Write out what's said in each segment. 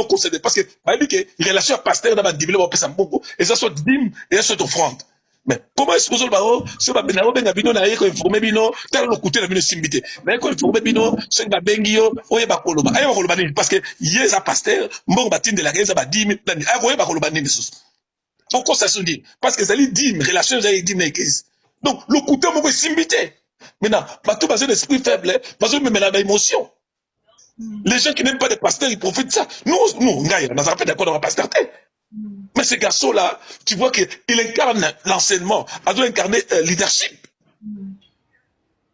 concédé parce que bah dit que relation à pasteur dans ba dibile ba pesa mbongo et ça soit dîme et ça soit offrande. Mais comment est-ce que vous allez ce ba benaro benga bino na yeko informer bino tala lo côté na bino simbité na yeko informer bino ce ba bengio oye ba koloba ayo ba koloba nini parce que yeza pasteur mbongo batinde la yeza ba dîme nani ayo ba koloba nini sus. Pourquoi ça se dit parce que ça dit dîme relation ça dîme na église. Donc le côté mo simbité. Maintenant bato bazo d'esprit faible bazo me mettre dans l'émotion. Les gens qui n'aiment pas les pasteurs, ils profitent de ça. Nous, on n'a pas d'accord dans la pasteur. Mais ce garçon-là, tu vois qu'il incarne l'enseignement, il doit incarner leadership.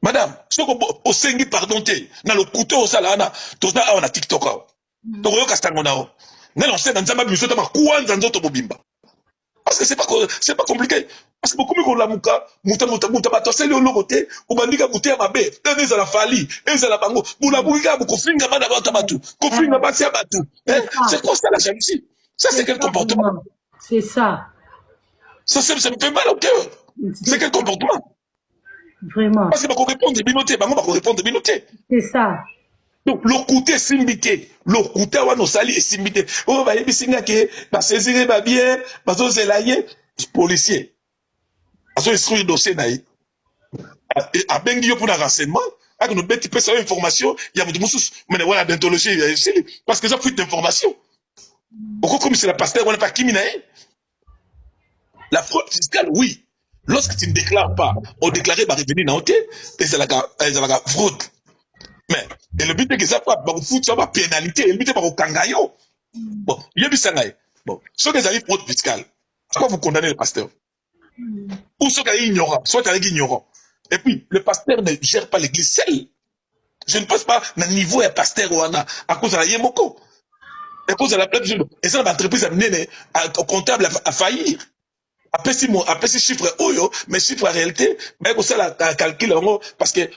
Madame, ce qu'on au sengi pardon, dans le couteau au salana, tout ça, on a TikTok. Donc, on a Castangona. On a l'enseigne dans Zamba, mais on a quoi dans d'autres bobimba. Parce que c'est pas compliqué. Parce que beaucoup de gens muta bato c'est le logoté ou bandika muté mabe tene za la fali eza la bango bula buika bu kofinga bana bato batu kofinga basi abatu c'est quoi ça la jalousie ça c'est quel comportement c'est ça me fait mal au cœur c'est quel comportement vraiment parce que ba ko répondre binoté bango ba ko répondre binoté c'est ça. Donc le côté simbité le côté wa no sali et simbité o ba yebisinga ke ba saisir ba bien ba zo zelaye policier azo instruire dossier naï a bengi yo pour un renseignement avec nos bêtes peut savoir information il y a mutu musus mais voilà d'anthologie parce que ça fuite d'information pourquoi comme c'est la pasteur on n'a pas kimi naï la fraude fiscale oui lorsque tu ne déclares pas on déclarer ba revenu na hoté et c'est la fraude mais et le but c'est que ça pas ba foot ça va pénalité et le but c'est pas au kangayo bon il y a du sangai bon ce que ça dit fraude fiscale pourquoi vous condamnez le pasteur ou ceux qui sont ignorants, soit avec ignorants. Et puis, le pasteur ne gère pas l'église seul. Je ne passe pas dans le niveau d'un pasteur à cause de la Yemoko. À cause de la plainte. Et ça, l'entreprise a mené au comptable à faillir. Après ces chiffres, mais chiffres en réalité, mais ça, la calcul, parce que